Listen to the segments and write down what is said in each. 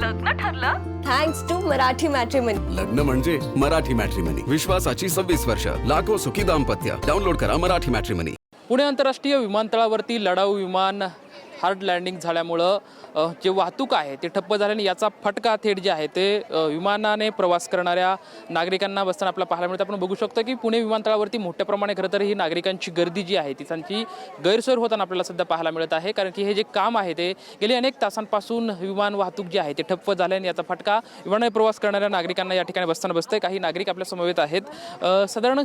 लग्न ठरलं thanks to Marathi matrimony. लग्न म्हणजे मराठी मॅट्रिमनी, विश्वासाची 26 वर्ष, लाखो सुखी दाम्पत्य। डाउनलोड करा मराठी मॅट्रिमनी। पुणे आंतरराष्ट्रीय विमानतळावरती लढाऊ विमान हार्ड लँडिंग झाल्यामुळं जे वाहतूक आहे ते ठप्प झाल्याने याचा फटका थेट जे आहे ते विमानाने प्रवास करणाऱ्या नागरिकांना बसताना आपल्याला पाहायला मिळतं। आपण बघू शकतो की पुणे विमानतळावरती मोठ्या प्रमाणात खरं तर ही नागरिकांची गर्दी जी आहे ती त्यांची गैरसोय होताना आपल्याला सध्या पाहायला मिळत आहे, कारण की हे जे काम आहे ते गेली अनेक तासांपासून विमान वाहतूक जी आहे ते ठप्प झाल्याने याचा फटका विमानाने प्रवास करणाऱ्या नागरिकांना या ठिकाणी बसताना बसतंय। काही नागरिक आपल्या समवेत आहेत। साधारण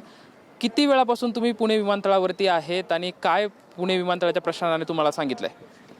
किती वेळापासून तुम्ही पुणे विमानतळावरती आहेत आणि काय पुणे विमानतळाच्या प्रशासनाने तुम्हाला सांगितलंय?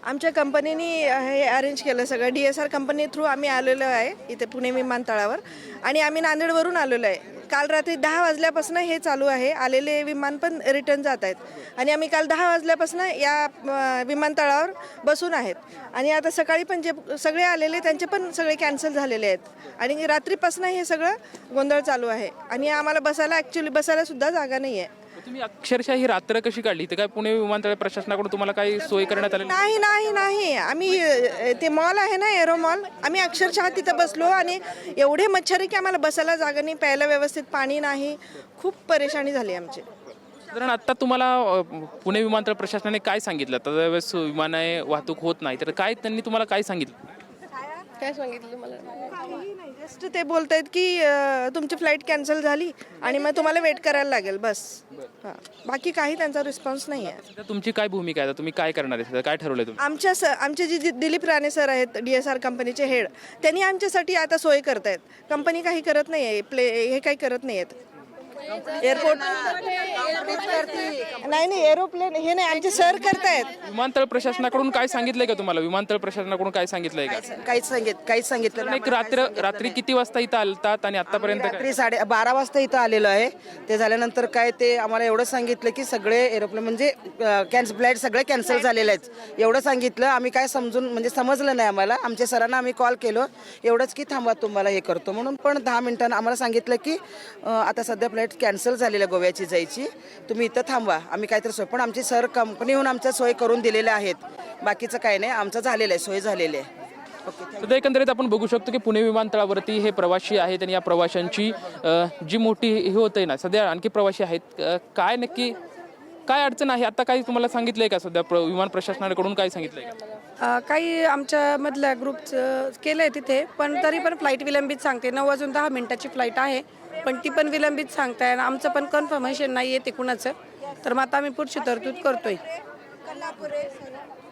आमच्या कंपनीने हे अरेंज केलं सगळं, DSR कंपनी थ्रू आम्ही आलेलो आहे इथे पुणे विमानतळावर आणि आम्ही नांदेडवरून आलेलो आहे। काल रात्री 10 वाजल्यापासून हे चालू आहे, आलेले विमान पण रिटर्न जात आहेत आणि आम्ही काल 10 वाजल्यापासून या विमानतळावर बसून आहेत आणि आता सकाळी पण जे सगळे आलेले त्यांचे पण सगळे कॅन्सल झालेले आहेत आणि रात्रीपासून हे सगळं गोंधळ चालू आहे आणि आम्हाला बसायला सुद्धा जागा नाही आहे। तुम्ही अक्षरशः ही रात्र कशी काढली? ते काय पुणे विमानतळ प्रशासनाकडून तुम्हाला काही सोय करण्यात आली? नाही आम्ही ते मॉल आहे ना, एरो मॉल, आम्ही अक्षरशः तिथं बसलो आणि एवढे मच्छर की आम्हाला बसायला जागा नाही, प्यायला व्यवस्थित पाणी नाही, खूप परेशानी झाली आमची। साधारण आता तुम्हाला पुणे विमानतळ प्रशासनाने काय सांगितलं? तर ज्यावेळेस विमानाने वाहतूक होत नाही तर काय त्यांनी तुम्हाला काय सांगितलं? काय सांगितलं मला? जस्ट ते बोलतायत की तुमची फ्लाईट कॅन्सल झाली आणि मग तुम्हाला वेट करायला लागेल, बस। हां, बाकी काही त्यांचा रिस्पॉन्स नाही आहे। तुमची काय भूमिका आहे? तुम्ही काय करणार आहे? काय ठरवलंय तुम्ही? आमचे जे दिलीप राणे सर आहेत, DSR कंपनीचे हेड, त्यांनी आमच्यासाठी आता सोय करतायत। कंपनी काही करत नाही आहे, हे काही करत नाही आहेत। एअरपोर्ट नाही एरोप्लेन हे नाही, आमचे सर करतायत। विमानतळ प्रशासनाकडून काय सांगितलंय का तुम्हाला? विमानतळ प्रशासनाकडून काय सांगितलंय का? काहीच सांगितलं एक रात्री किती वाजता इथं आलतात आणि आतापर्यंत रात्री 12:30 वाजता इथं आलेलो आहे। ते झाल्यानंतर काय ते आम्हाला एवढं सांगितलं की सगळे एरोप्लेन म्हणजे फ्लाईट सगळे कॅन्सल झालेले आहेत, एवढं सांगितलं। आम्ही काय समजलं नाही आम्हाला। आमच्या सरांना आम्ही कॉल केलो एवढंच की थांबा तुम्हाला हे करतो म्हणून, पण 10 मिनिटांना आम्हाला सांगितलं की आता सध्या फ्लाईट कॅन्सल झालेल्या गोव्याची जायची, तुम्ही इथं थांबा, आम्ही काहीतरी सोय, पण आमची सर कंपनीहून आमच्या सोय करून दिलेल्या आहेत, बाकीचं काही नाही, आमचं झालेलं आहे, सोय झालेली आहे। सध्या एकंदरीत आपण बघू शकतो की पुणे विमानतळावरती हे प्रवासी आहेत आणि या प्रवाशांची जी मोठी हे होते ना, सध्या आणखी प्रवासी आहेत, काय नक्की काय अडचण आहे? आता काही तुम्हाला सांगितलंय का? सध्या विमान प्रशासनाकडून काय सांगितलंय का? काही आमच्या मधल्या ग्रुपचं केलं आहे तिथे, पण तरी पण फ्लाईट विलंबित सांगते। 9 वाजून 10 मिनिटाची फ्लाईट आहे, पण ती पण विलंबित सांगताय आणि आमचं पण कन्फर्मेशन नाही आहे ते कुणाचं, तर मग आता आम्ही पुढची तरतूद करतोय।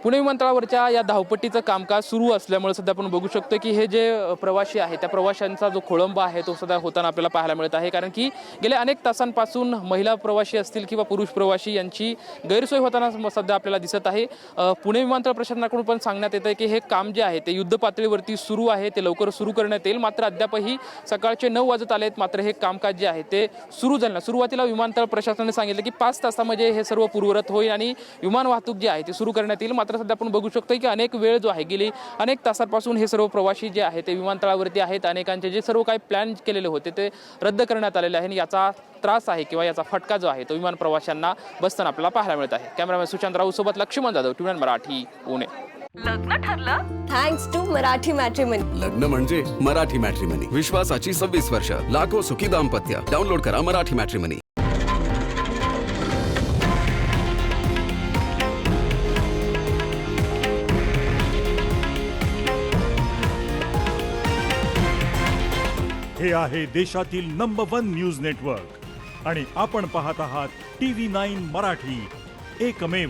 पुणे विमानतळावरच्या या धावपट्टीचं कामकाज सुरू असल्यामुळे सध्या आपण बघू शकतो की हे जे प्रवासी आहे त्या प्रवाशांचा जो खोळंबा आहे तो सध्या होताना आपल्याला पाहायला मिळत आहे, कारण की गेल्या अनेक तासांपासून महिला प्रवासी असतील किंवा पुरुष प्रवासी यांची गैरसोय होताना सध्या आपल्याला दिसत आहे। पुणे विमानतळ प्रशासनाकडून पण सांगण्यात येतं की हे काम जे आहे ते युद्ध पातळीवरती सुरू आहे, ते लवकर सुरू करण्यात येईल, मात्र अद्यापही सकाळचे 9 वाजत आले आहेत, मात्र हे कामकाज जे आहे ते सुरू झालं। सुरुवातीला विमानतळ प्रशासनाने सांगितलं की 5 तासामध्ये हे सर्व पूर्ववत होईल आणि विमान वाहतूक जी आहे ती सुरू करण्यात येईल, मात्र सध्या आपण बघू शकतो की अनेक वेळ जो आहे गेली अनेक तासांपासून हे सर्व प्रवासी जे आहे ते विमानतळावरती आहेत। अनेकांचे जे सर्व काही प्लॅन केलेले होते ते रद्द करण्यात आलेले आहे आणि याचा त्रास आहे किंवा याचा फटका जो आहे तो विमान प्रवाशांना बसताना आपल्याला पाहायला मिळत आहे। कॅमेरामॅन सुशांत राऊत सोबत लक्ष्मण जाधव, TVN मराठी, पुणे। लग्न ठरलं थँक्स टू मराठी मॅट्रिमनी। लग्न म्हणजे मराठी मॅट्रिमनी, विश्वासाची 26 वर्ष, लाखो सुखी दाम्पत्य। डाउनलोड करा मराठी मॅट्रिमनी। हे आहे देशातील नंबर 1 न्यूज नेटवर्क आणि आपण पाहत आहात TV9 मराठी, एकमेव।